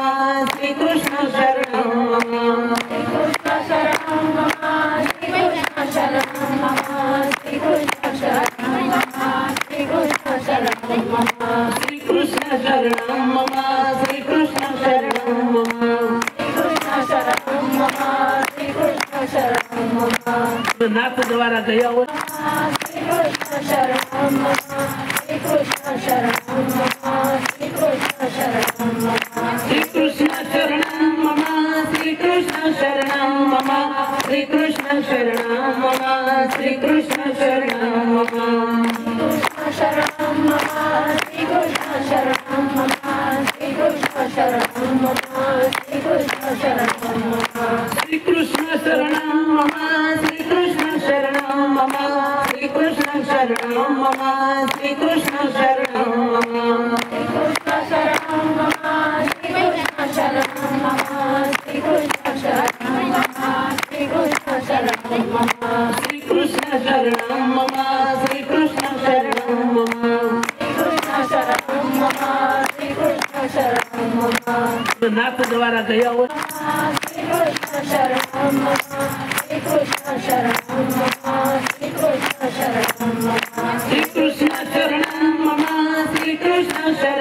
श्री कृष्ण शरणं मम कृष्ण शरणं मम श्री कृष्ण शरणं मम श्री कृष्ण शरणं मम श्री कृष्ण शरणं मम श्री कृष्ण शरणं मम श्री कृष्ण शरणं मम कृष्ण शरणं मम श्री कृष्ण शरणं मम नाथ द्वारा गया हुआ श्री कृष्ण शरणं मम श्री कृष्ण शरणं मम श्री कृष्ण शरणं मम श्री कृष्ण शरणं मम श्री कृष्ण शरणं मम श्री कृष्ण शरणं मम श्री कृष्ण शरणं मम कृष्ण शरणं मम श्री कृष्ण शरणं मम श्री कृष्ण शरणं मम श्री कृष्ण शरणं मम श्री कृष्ण शरणं मम श्री कृष्ण शरणं मम श्री कृष्ण शरणं मम श्री कृष्ण शरणं मम कृष्ण शरणं मम श्री कृष्ण शरणं मम श्री कृष्ण शरणं मम श्री कृष्ण शरणं मम श्री कृष्ण शरणं मम श्री कृष्ण शरणं मम कृष्ण शरणं मम श्री कृष्ण शरणं मम नाथ द्वारा गया हुआ श्री कृष्ण शरणं मम श्री कृष्ण शरणं मम श्री कृष्ण शरणं मम श्री कृष्ण शरणं मम श्री कृष्ण शरणं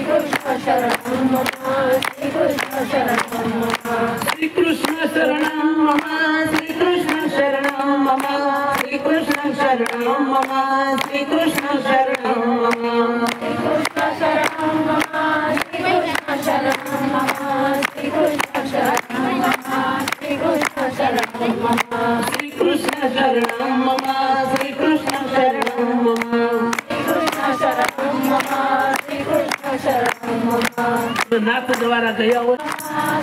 नाथ द्वारा गया हुआ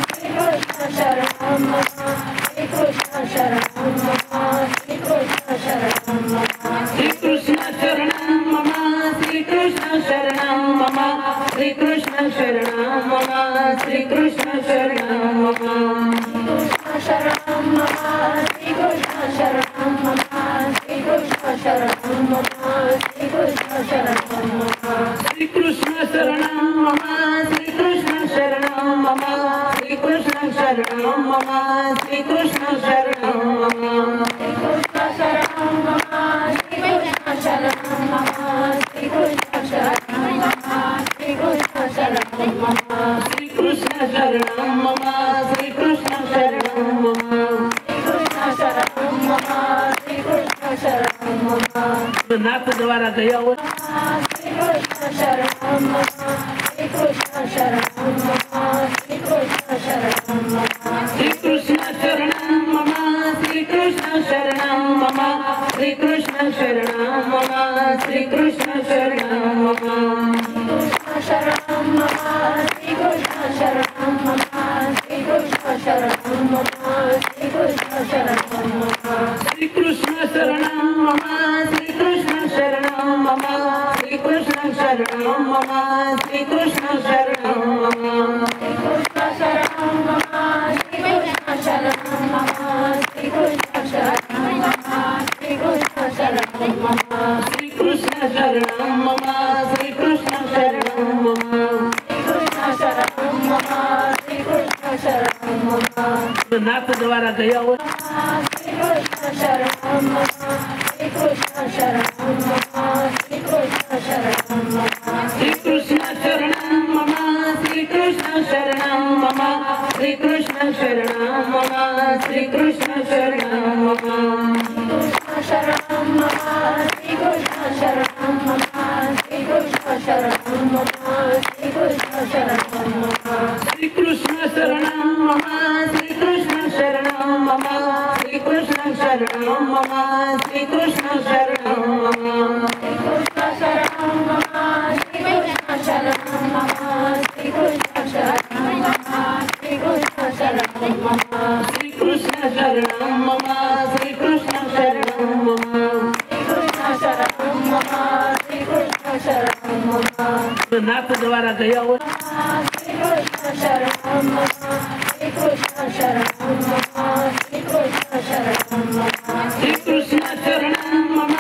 श्री कृष्ण शरणं मम श्री कृष्ण शरणं मम श्री कृष्ण शरणं मम श्री कृष्ण शरणं मम श्री कृष्ण शरणं मम श्री कृष्ण शरणं मम श्री कृष्ण शरणं मम शरणं मम श्री कृष्ण शरणं मम श्री कृष्ण शरणं मम श्री कृष्ण शरणं मम श्री कृष्ण शरणं मम श्री कृष्ण शरणं मम श्री कृष्ण शरणं मम श्री कृष्ण शरणं मम शरणं मम श्री कृष्ण शरणं मम श्री कृष्ण शरणं मम श्री कृष्ण शरणं मम श्री कृष्ण शरणं मम श्री कृष्ण शरणं मम शरणं मम श्री कृष्ण शरणं मम नाथ द्वारा गया हुआ श्री कृष्ण शरणं मम श्री कृष्ण शरणं मम श्री कृष्ण शरणं मम श्री कृष्ण शरणं मम श्री कृष्ण शरणं मम श्री कृष्ण शरणं मम श्री कृष्ण शरणं मम शरणं मम श्री कृष्ण शरणं मम श्री कृष्ण शरणं मम श्री कृष्ण शरणं मम श्री कृष्ण शरणं मम श्री कृष्ण शरणं मम श्री कृष्ण शरणं मम श्री कृष्ण शरणं मम शरणं मम श्री कृष्ण शरणं मम श्री कृष्ण शरणं मम श्री कृष्ण शरणं मम श्री कृष्ण शरणं मम श्री कृष्ण शरणं मम शरणं मम श्री कृष्ण शरणं मम नाथ द्वारा गया हुआ श्री कृष्ण शरणं मम श्री कृष्ण शरणं मम श्री कृष्ण शरणं मम श्री कृष्ण शरणं मम श्री कृष्ण शरणं मम श्री कृष्ण शरणं मम श्री कृष्ण शरणं मम शरणं मम श्री कृष्ण शरणं मम श्री कृष्ण शरणं मम श्री कृष्ण शरणं मम श्री कृष्ण शरणं मम श्री कृष्ण शरणं मम श्री कृष्ण शरणं मम श्री कृष्ण शरणं मम शरणं मम श्री कृष्ण शरणं मम श्री कृष्ण शरणं मम श्री कृष्ण शरणं मम श्री कृष्ण शरणं मम श्री कृष्ण शरणं मम शरणं मम श्री कृष्ण शरणं मम नाथ द्वारा गया हुआ श्री कृष्ण शरणं मम श्री कृष्ण शरणं मम श्री कृष्ण शरणं मम श्री कृष्ण शरणं मम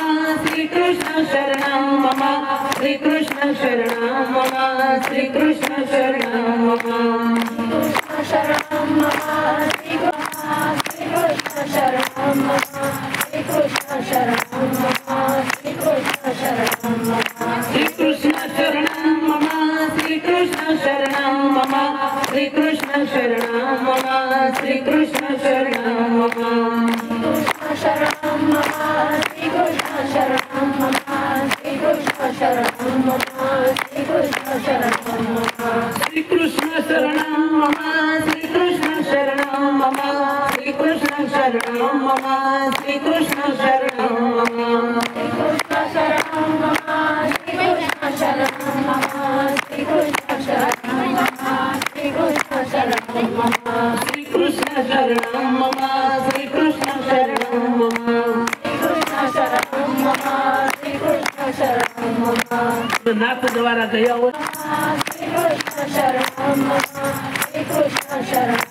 श्री कृष्ण शरणं मम श्री कृष्ण शरणं मम श्री कृष्ण शरणं मम शरणं मम श्री कृष्ण शरणं मम श्री कृष्ण शरणं मम श्री कृष्ण शरणं मम श्री कृष्ण शरणं मम श्री कृष्ण शरणं मम श्री कृष्ण शरणं मम श्री कृष्ण शरणं मम शरणं मम श्री कृष्ण शरणं मम श्री कृष्ण शरणं मम श्री कृष्ण शरणं मम श्री कृष्ण शरणं मम श्री कृष्ण शरणं मम श्री कृष्ण शरणं मम श्री कृष्ण शरणं मम शरणं मम श्री कृष्ण शरणं मम श्री कृष्ण शरणं मम श्री कृष्ण शरणं मम श्री कृष्ण शरणं मम श्री कृष्ण शरणं मम शरणं मम श्री कृष्ण शरणं मम नाथ द्वारा गया हुआ श्री कृष्ण शरणं मम श्री कृष्ण शरणं